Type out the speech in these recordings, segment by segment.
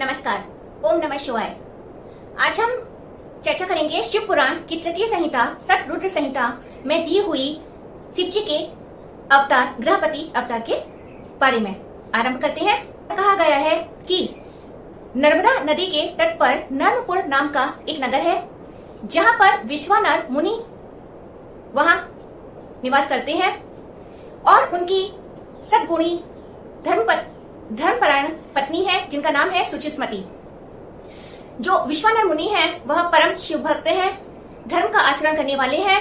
नमस्कार। ओम नमः शिवाय। आज हम चर्चा करेंगे शिव पुराण की तृतीय संहिता सतरुद्र संहिता में दी हुई शिव जी के अवतार गृहपति अवतार के बारे में। आरंभ करते हैं। कहा गया है कि नर्मदा नदी के तट पर नर्मपुर नाम का एक नगर है, जहां पर विश्वानर मुनि वहां निवास करते हैं और उनकी सद्गुणी धर्मपरायण पत्नी है जिनका नाम है सुचिस्मति। जो विश्वानर मुनि हैं वह परम शिव भक्त हैं, धर्म का आचरण करने वाले हैं।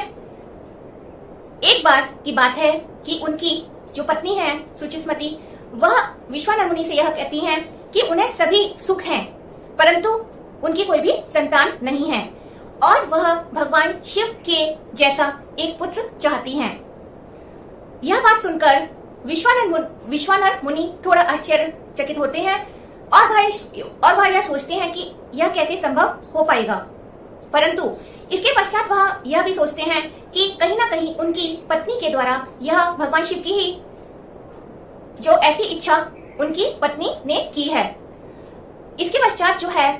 एक बार की बात है कि उनकी जो पत्नी है सुचिस्मति, वह विश्वानर मुनि से यह कहती हैं कि उन्हें सभी सुख हैं, परंतु उनकी कोई भी संतान नहीं है और वह भगवान शिव के जैसा एक पुत्र चाहती हैं। यह बात सुनकर विश्वानर मुनि थोड़ा आश्चर्यचकित होते हैं और वह यह सोचते हैं कि यह कैसे संभव हो पाएगा, परंतु इसके पश्चात वह यह भी सोचते हैं कि कहीं ना कहीं उनकी पत्नी के द्वारा यह भगवान शिव की ही जो ऐसी इच्छा उनकी पत्नी ने की है। इसके पश्चात जो है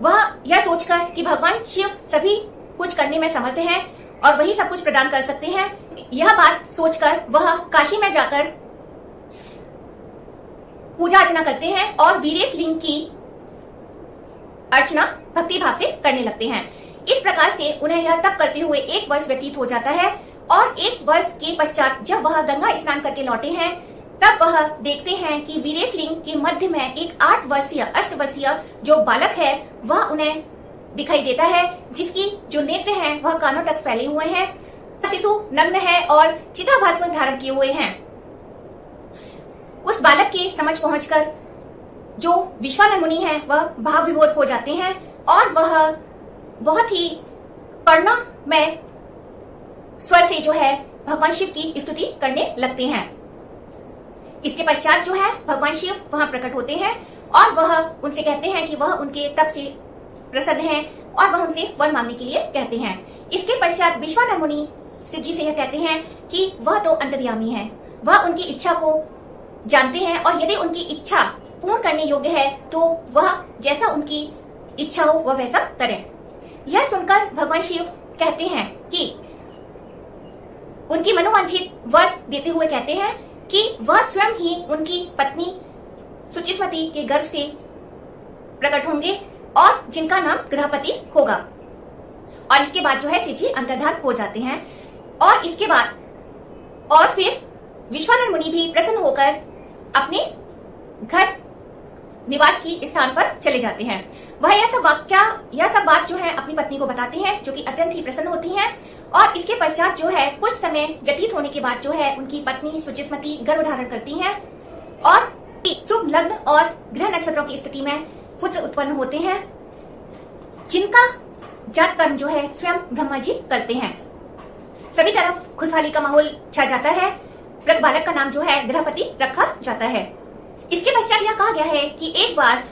वह यह सोचकर कि भगवान शिव सभी कुछ करने में समर्थ हैं और वही सब कुछ प्रदान कर सकते हैं, यह बात सोचकर वह काशी में जाकर पूजा अर्चना करते हैं और वीरेश लिंग की अर्चना भक्ति भाव से करने लगते हैं। इस प्रकार से उन्हें यह तप करते हुए 1 वर्ष व्यतीत हो जाता है और 1 वर्ष के पश्चात जब वह गंगा स्नान करके लौटे हैं, तब वह देखते हैं कि वीरेश लिंग के मध्य में एक 8 वर्षीय अष्टवर्षीय जो बालक है वह उन्हें दिखाई देता है, जिसकी जो नेत्र हैं वह कानों तक फैले हुए हैं। शिशु नग्न है और चिताभस्म धारण किए हुए हैं। उस बालक की समझ पहुंचकर जो विश्वानर मुनि है वह भाव विभोर हो जाते हैं और वह बहुत ही करुणामय स्वर से जो है भगवान शिव की स्तुति करने लगते हैं। इसके पश्चात जो है भगवान शिव वहां प्रकट होते हैं और वह उनसे कहते हैं कि वह उनके तप से प्रसन्न हैं और वह उनसे वर मांगने के लिए कहते हैं। इसके पश्चात विश्वानर मुनि शिव जी से यह कहते हैं कि वह तो अंतर्यामी है, वह उनकी इच्छा को जानते हैं और यदि उनकी इच्छा पूर्ण करने योग्य है तो वह जैसा उनकी इच्छा हो वह वैसा करें। यह सुनकर भगवान शिव कहते हैं कि उनकी मनोवांछित वर देते हुए कहते हैं कि वह स्वयं ही उनकी पत्नी सुचिस्मति के गर्भ से प्रकट होंगे और जिनका नाम गृहपति होगा। और इसके बाद जो है शिव जी अंतर्धान हो जाते हैं और इसके बाद और फिर विश्वानर मुनि भी प्रसन्न होकर अपने घर निवास की स्थान पर चले जाते हैं। वह यह सब बात जो है अपनी पत्नी को बताते हैं, जो कि अत्यंत ही प्रसन्न होती हैं। और इसके पश्चात जो है कुछ समय व्यतीत होने के बाद जो है उनकी पत्नी सुचिस्मति गर्भ धारण करती हैं और शुभ लग्न और ग्रह नक्षत्रों की स्थिति में पुत्र उत्पन्न होते हैं, जिनका जात कर्म जो है स्वयं ब्रह्मा जी करते हैं। सभी तरफ खुशहाली का माहौल छा जाता है। प्रत बालक का नाम जो है गृहपति रखा जाता है। इसके पश्चात यह कहा गया है कि एक बार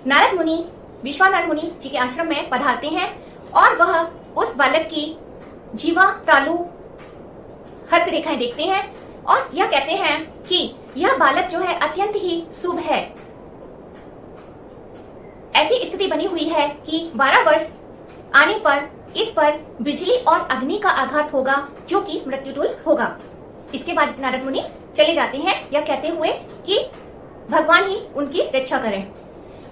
नारद मुनि विश्वानर मुनि जी के आश्रम में पधारते हैं और वह उस बालक की जीवा तालु हस्त रेखाएं देखते हैं और यह कहते हैं कि यह बालक जो है अत्यंत ही शुभ है। ऐसी स्थिति बनी हुई है कि 12 वर्ष आने पर इस पर बिजली और अग्नि का आघात होगा, जो कि मृत्युतुल्य होगा। इसके बाद नारद मुनि चले जाते हैं यह कहते हुए कि भगवान ही उनकी रक्षा करें।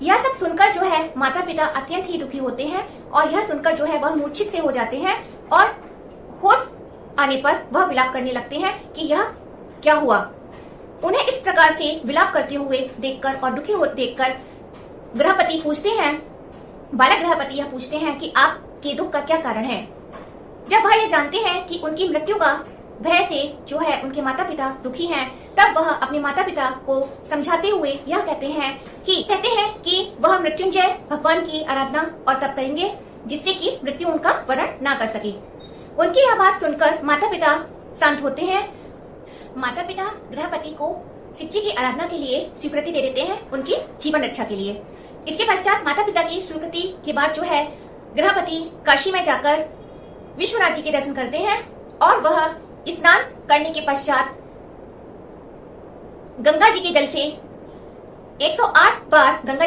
यह सब सुनकर जो है माता पिता अत्यंत ही दुखी होते हैं और यह सुनकर जो है वह मूर्छित से हो जाते हैं और होश आने पर वह विलाप करने लगते हैं कि यह क्या हुआ। उन्हें इस प्रकार से विलाप करते हुए देखकर और दुखी होते देखकर गृहपति पूछते हैं, बालक गृहपति यह पूछते हैं कि आपके दुख का क्या कारण है। जब वह यह जानते हैं कि उनकी मृत्यु का भय से जो है उनके माता पिता दुखी हैं, तब वह अपने माता पिता को समझाते हुए यह कहते हैं कि वह मृत्युंजय भगवान की आराधना और तप करेंगे, जिससे कि मृत्यु उनका वरण ना कर सके। उनकी यह बात सुनकर माता पिता शांत होते हैं। माता पिता गृहपति को शिव जी की आराधना के लिए स्वीकृति दे देते हैं उनकी जीवन रक्षा के लिए। इसके पश्चात माता पिता की स्वीकृति के बाद जो है गृहपति काशी में जाकर विश्वनाथ जी के दर्शन करते हैं और वह स्नान करने के पश्चात गंगा जी के जल से 108 बार गंगा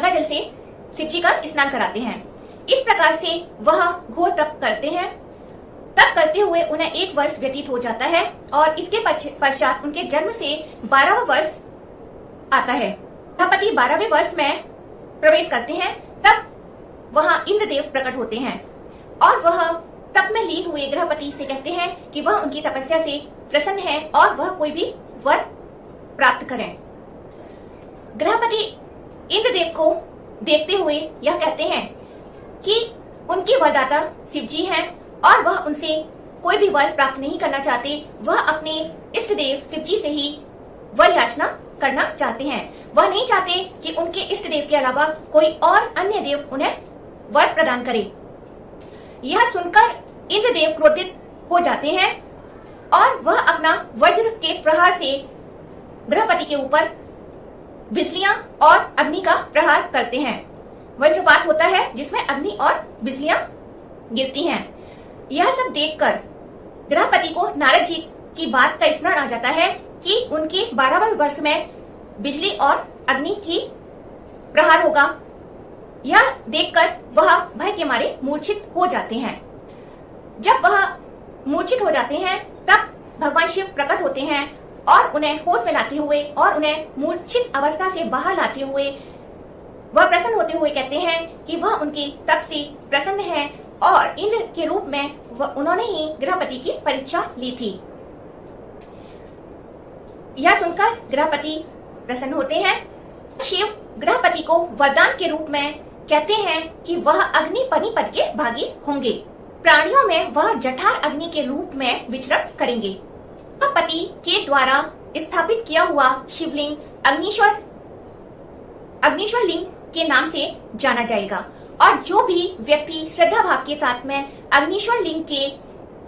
जल से शिव जी का स्नान कराते हैं। इस प्रकार से वह घोर तप करते हैं। तप करते हुए उन्हें 1 वर्ष व्यतीत हो जाता है और इसके पश्चात उनके जन्म से 12वां वर्ष आता है। गृहपति 12वें वर्ष में प्रवेश करते हैं, तब वहां इंद्रदेव प्रकट होते हैं और वह तप में लीन हुए गृहपति से कहते हैं कि वह उनकी तपस्या से प्रसन्न है और वह कोई भी वर प्राप्त करें। गृहपति इंद्रदेव को देखते हुए यह कहते हैं कि उनके वरदाता शिव जी हैं और वह उनसे कोई भी वर प्राप्त नहीं करना चाहते। वह अपने इष्ट देव शिव जी से ही वर याचना करना चाहते हैं। वह नहीं चाहते कि उनके इष्ट देव के अलावा कोई और अन्य देव उन्हें वर प्रदान करे। यह सुनकर इंद्रदेव क्रोधित हो जाते हैं और वह अपना वज्र के प्रहार से गृहपति के ऊपर बिजलियां और अग्नि का प्रहार करते हैं। वज्रपात होता है जिसमें अग्नि और बिजलियां गिरती हैं। यह सब देखकर गृहपति को नारद जी की बात का स्मरण आ जाता है कि उनके 12वें वर्ष में बिजली और अग्नि की प्रहार होगा। यह देखकर वह भय के मारे मूर्छित हो जाते हैं। जब वह मूर्छित हो जाते हैं तब भगवान शिव प्रकट होते हैं और उन्हें होश में लाते हुए और उन्हें मूर्छित अवस्था से बाहर लाते हुए वह प्रसन्न होते हुए कहते हैं कि वह उनके तप से प्रसन्न है और इंद्र के रूप में उन्होंने ही गृहपति की परीक्षा ली थी। यह सुनकर गृहपति प्रसन्न होते हैं। शिव गृहपति को वरदान के रूप में कहते हैं कि वह अग्नि पनिपत के भागी होंगे। प्राणियों में वह जठार अग्नि के रूप में विचरण करेंगे। पति के द्वारा स्थापित किया हुआ शिवलिंग अग्निश्वर लिंग के नाम से जाना जाएगा और जो भी व्यक्ति श्रद्धा भाव के साथ में अग्निश्वर लिंग के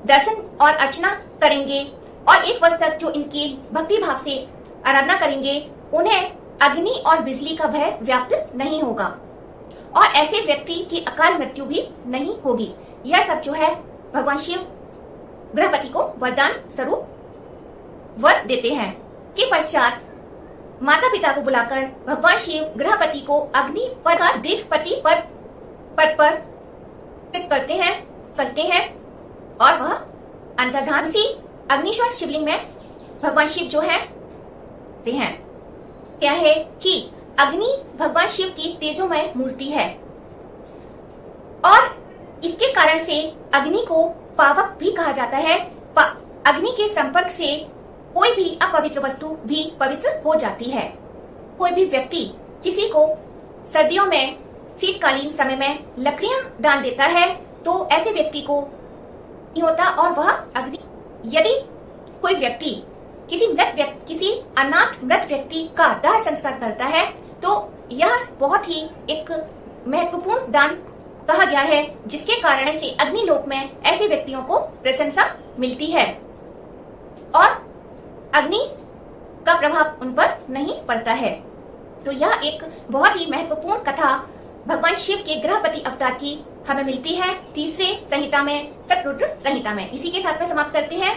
दर्शन और अर्चना करेंगे और 1 वर्ष तक जो इनकी भक्ति भाव से आराधना करेंगे उन्हें अग्नि और बिजली का भय व्याप्त नहीं होगा और ऐसे व्यक्ति की अकाल मृत्यु भी नहीं होगी। यह सब जो है भगवान शिव गृहपति को वरदान स्वरूप वर देते हैं। के पश्चात माता पिता को बुलाकर भगवान शिव गृहपति को अग्नि पद का दिग्पति पद पर स्थित करते हैं और वह अंतर्धान से अग्निश्वर शिवलिंग में भगवान शिव जो है क्या है कि अग्नि भगवान शिव की तेजोमय मूर्ति है और इसके कारण से अग्नि को पावक भी कहा जाता है। अग्नि के संपर्क से कोई भी अपवित्र वस्तु भी पवित्र हो जाती है। कोई भी व्यक्ति किसी को सर्दियों में शीतकालीन समय में लकड़ियां दान देता है तो ऐसे व्यक्ति को नहीं होता और वह अग्नि। यदि कोई व्यक्ति किसी अनाथ मृत व्यक्ति का दाह संस्कार करता है तो यह बहुत ही एक महत्वपूर्ण दान कहा गया है जिसके कारण से अग्निलोक में ऐसे व्यक्तियों को प्रशंसा मिलती है और अग्नि का प्रभाव उन पर नहीं पड़ता है। तो यह एक बहुत ही महत्वपूर्ण कथा भगवान शिव के गृहपति अवतार की हमें मिलती है 3रे संहिता में, शतरुद्र संहिता में। इसी के साथ में समाप्त करते हैं।